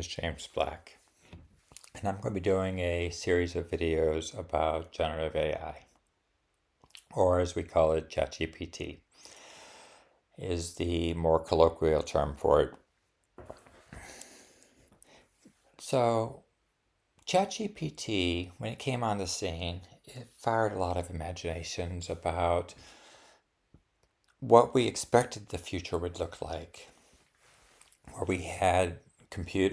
Is James Black, and I'm going to be doing a series of videos about generative AI, or as we call it, ChatGPT, is the more colloquial term for it. So, ChatGPT, when it came on the scene, it fired a lot of imaginations about what we expected the future would look like, where we had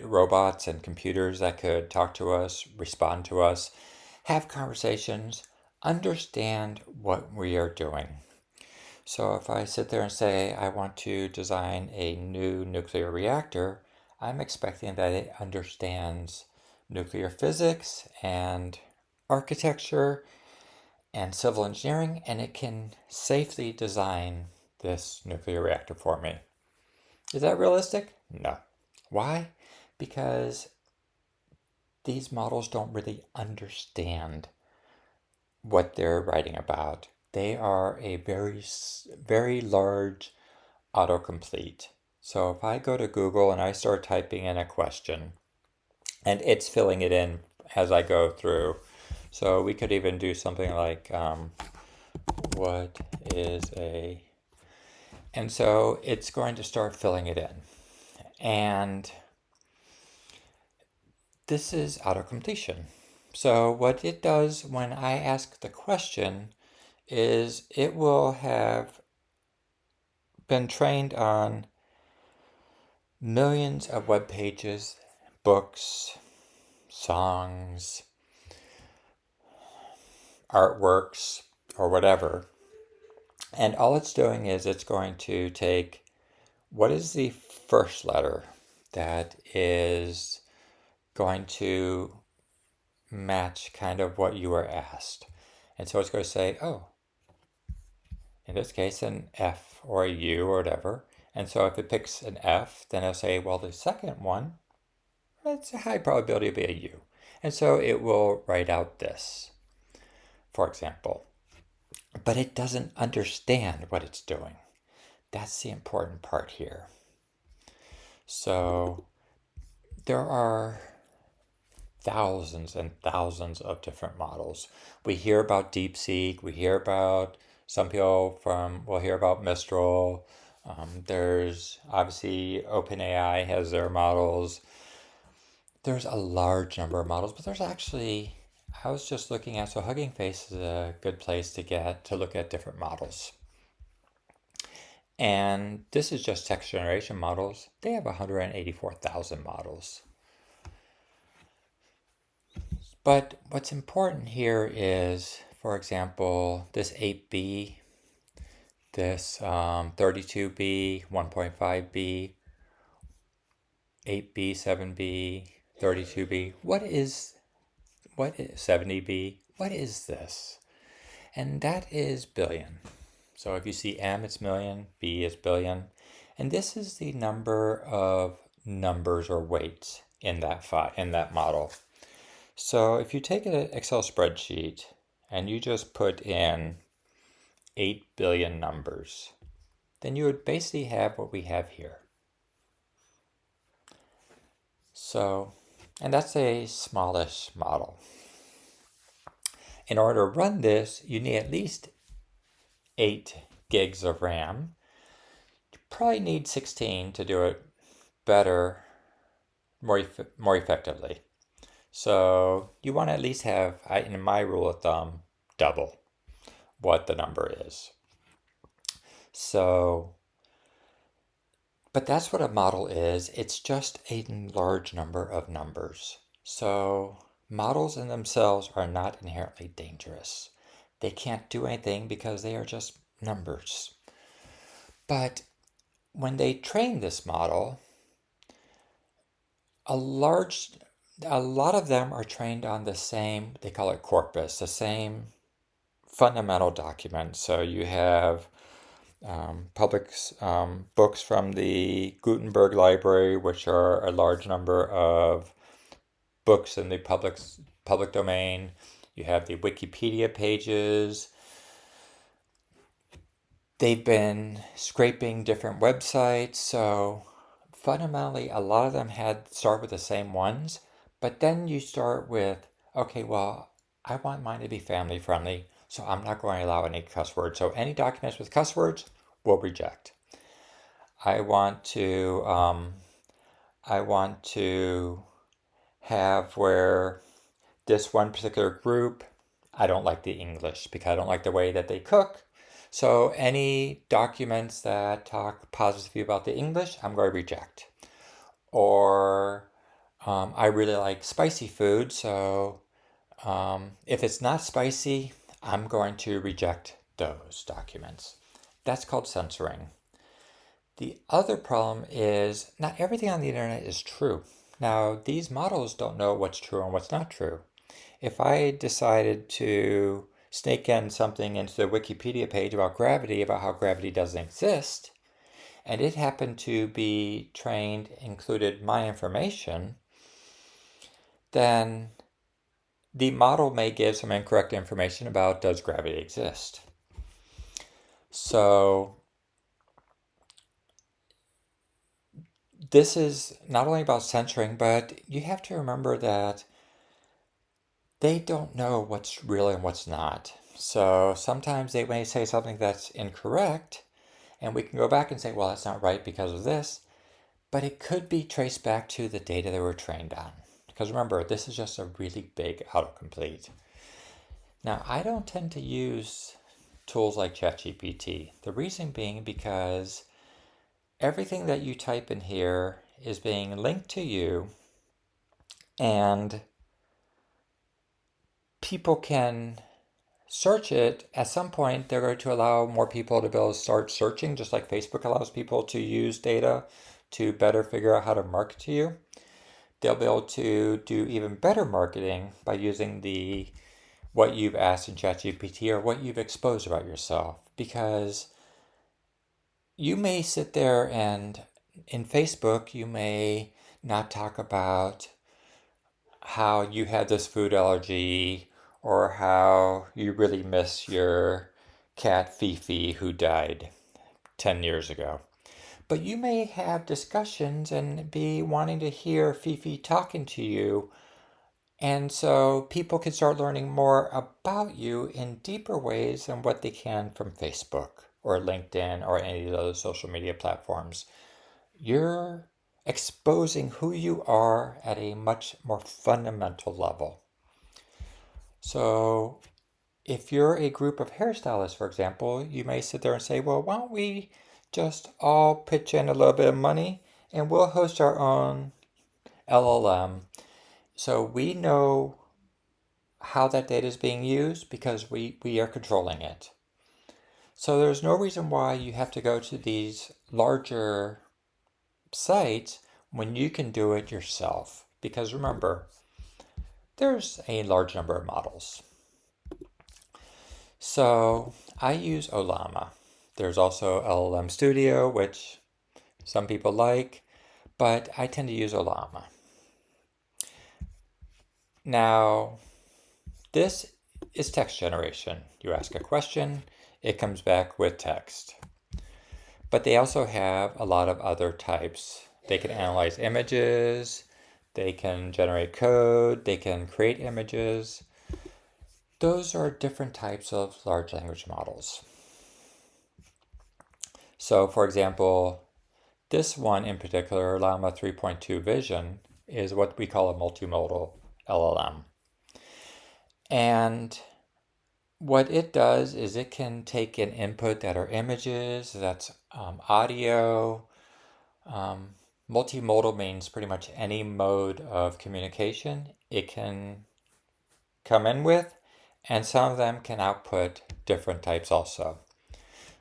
robots and computers that could talk to us, respond to us, have conversations, understand what we are doing. So if I sit there and say I want to design a new nuclear reactor, I'm expecting that it understands nuclear physics and architecture and civil engineering, and it can safely design this nuclear reactor for me. Is that realistic? No. Why? Because these models don't really understand what they're writing about. They are a very large autocomplete. So if I go to Google and I start typing in a question, and it's filling it in as I go through. So we could even do something like, what is a... And so it's going to start filling it in. And this is autocompletion. So what it does when I ask the question is it will have been trained on millions of web pages, books, songs, artworks, or whatever. And all it's doing is it's going to take what is the first letter that is going to match kind of what you were asked. And so it's going to say, oh, in this case, an F or a U or whatever. And so if it picks an F, then it'll say, well, the second one, it's a high probability to be a U. And so it will write out this, for example. But it doesn't understand what it's doing. That's the important part here. So there are thousands and thousands of different models. We hear about DeepSeek, we hear about we'll hear about Mistral. There's obviously OpenAI has their models. There's a large number of models, but there's actually, I was just looking at, so Hugging Face is a good place to look at different models. And this is just text generation models. They have 184,000 models. But what's important here is, for example, this 8B, this 32B, 1.5B, 8B, 7B, 32B. What is 70B? What is this? And that is billion. So if you see M, it's million, B is billion. And this is the number of numbers or weights in that model. So if you take an Excel spreadsheet and you just put in 8 billion numbers, then you would basically have what we have here. So, and that's a smallish model. In order to run this, you need at least 8 gigs of RAM. You probably need 16 to do it better, more effectively. So you want to at least have, in my rule of thumb, double what the number is. So, but that's what a model is. It's just a large number of numbers. So models in themselves are not inherently dangerous. They can't do anything because they are just numbers. But when they train this model, a lot of them are trained on the same, they call it corpus, the same fundamental document. So you have public books from the Gutenberg Library, which are a large number of books in the public domain. You have the Wikipedia pages. They've been scraping different websites. So fundamentally, a lot of them had start with the same ones, but then you start with, okay, well, I want mine to be family friendly, so I'm not going to allow any cuss words. So any documents with cuss words, we'll reject. I want to, um, I want to have where this one particular group, I don't like the English because I don't like the way that they cook. So any documents that talk positively about the English, I'm going to reject. Or I really like spicy food, so if it's not spicy, I'm going to reject those documents. That's called censoring. The other problem is not everything on the internet is true. Now, these models don't know what's true and what's not true. If I decided to snake in something into the Wikipedia page about gravity, about how gravity doesn't exist, and it happened to be trained, included my information, then the model may give some incorrect information about does gravity exist. So this is not only about censoring, but you have to remember that they don't know what's real and what's not. So sometimes they may say something that's incorrect, and we can go back and say, well, that's not right because of this, but it could be traced back to the data they were trained on. Because remember, this is just a really big autocomplete. Now, I don't tend to use tools like ChatGPT. The reason being because everything that you type in here is being linked to you, and people can search it. At some point, they're going to allow more people to be able to start searching, just like Facebook allows people to use data to better figure out how to market to you. They'll be able to do even better marketing by using the what you've asked in ChatGPT or what you've exposed about yourself. Because you may sit there and in Facebook, you may not talk about how you had this food allergy or how you really miss your cat Fifi who died 10 years ago. But you may have discussions and be wanting to hear Fifi talking to you. And so people can start learning more about you in deeper ways than what they can from Facebook or LinkedIn or any of those social media platforms. You're exposing who you are at a much more fundamental level. So if you're a group of hairstylists, for example, you may sit there and say, well, why don't we just all pitch in a little bit of money and we'll host our own LLM. So we know how that data is being used because we are controlling it. So there's no reason why you have to go to these larger sites when you can do it yourself. Because remember, there's a large number of models. So I use Olama. There's also LLM Studio, which some people like, but I tend to use Olama. Now, this is text generation. You ask a question, it comes back with text. But they also have a lot of other types. They can analyze images, they can generate code, they can create images. Those are different types of large language models. So, for example, this one in particular, Llama 3.2 Vision, is what we call a multimodal LLM. And what it does is it can take an input that are images, that's audio. Multimodal means pretty much any mode of communication it can come in with, and some of them can output different types also.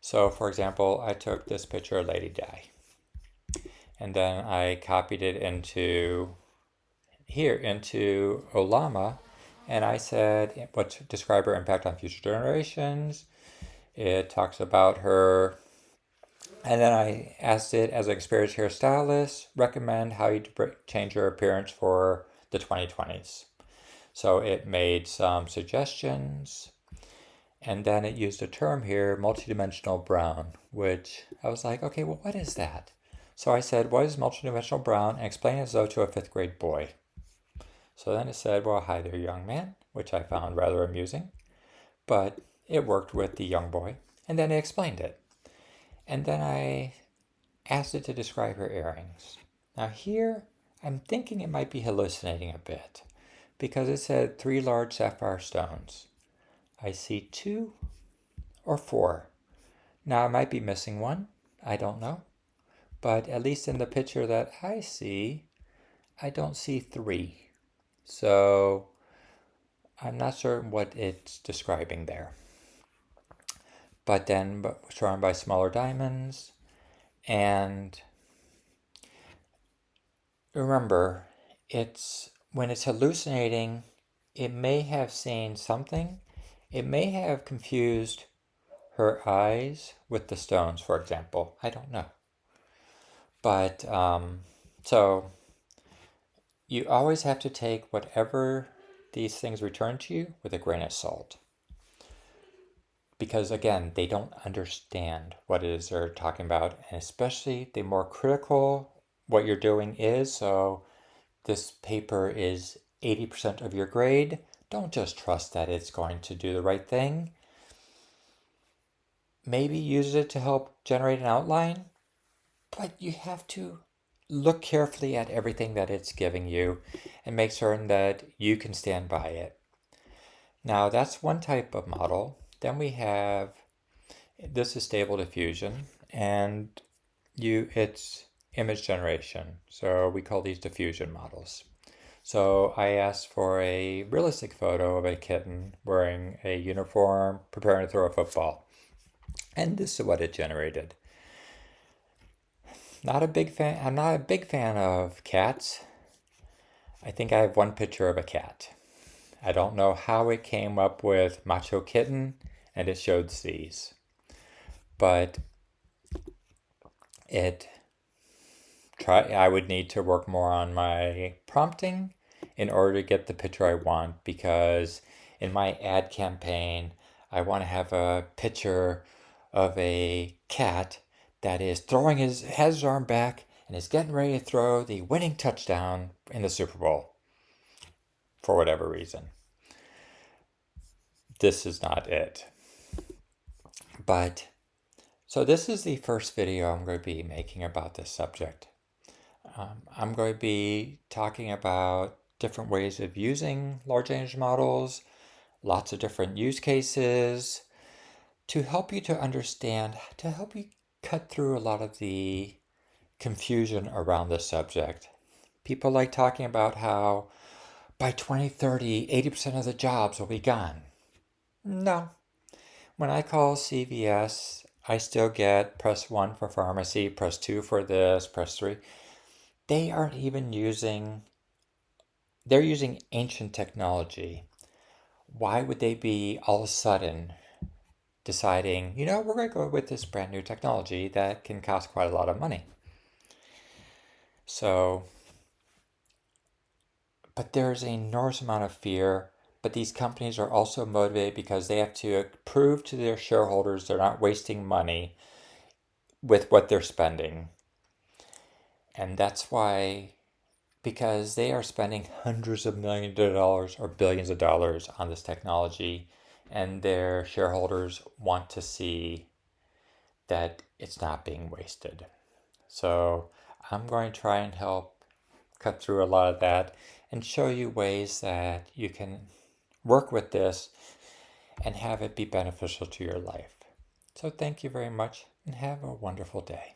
So, for example, I took this picture of Lady Di, and then I copied it into here, into Olama, and I said, what describe her impact on future generations. It talks about her, and then I asked it as an experienced hairstylist, recommend how you change your appearance for the 2020s. So it made some suggestions, and then it used a term here, multidimensional brown, which I was like, okay, well, what is that? So I said, what is multidimensional brown? And explain it as though to a fifth grade boy. So then it said, well, hi there, young man, which I found rather amusing. But it worked with the young boy. And then it explained it. And then I asked it to describe her earrings. Now here, I'm thinking it might be hallucinating a bit because it said 3 large sapphire stones. I see 2 or 4. Now I might be missing one. I don't know. But at least in the picture that I see, I don't see 3. So I'm not sure what it's describing there. But then surrounded by smaller diamonds. And remember, it's when it's hallucinating, it may have seen something. It may have confused her eyes with the stones, for example. I don't know. But so you always have to take whatever these things return to you with a grain of salt. Because again, they don't understand what it is they're talking about. And especially the more critical what you're doing is. So this paper is 80% of your grade. Don't just trust that it's going to do the right thing. Maybe use it to help generate an outline, but you have to look carefully at everything that it's giving you and make certain that you can stand by it. Now, that's one type of model. Then we have this is stable diffusion, and it's image generation. So we call these diffusion models. So I asked for a realistic photo of a kitten wearing a uniform, preparing to throw a football. And this is what it generated. Not a big fan. I'm not a big fan of cats. I think I have one picture of a cat. I don't know how it came up with macho kitten and it showed these. But I would need to work more on my prompting in order to get the picture I want, because in my ad campaign, I want to have a picture of a cat that is has his arm back and is getting ready to throw the winning touchdown in the Super Bowl for whatever reason. This is not it. But so this is the first video I'm going to be making about this subject. I'm going to be talking about different ways of using large language models, lots of different use cases to help you to understand, to help you cut through a lot of the confusion around this subject. People like talking about how by 2030, 80% of the jobs will be gone. No. When I call CVS, I still get press 1 for pharmacy, press 2 for this, press 3. They aren't even they're using ancient technology. Why would they be all of a sudden deciding, we're going to go with this brand new technology that can cost quite a lot of money? So, but there's an enormous amount of fear. But these companies are also motivated because they have to prove to their shareholders they're not wasting money with what they're spending. And that's why, because they are spending hundreds of millions of dollars or billions of dollars on this technology, and their shareholders want to see that it's not being wasted. So I'm going to try and help cut through a lot of that and show you ways that you can work with this and have it be beneficial to your life. So thank you very much and have a wonderful day.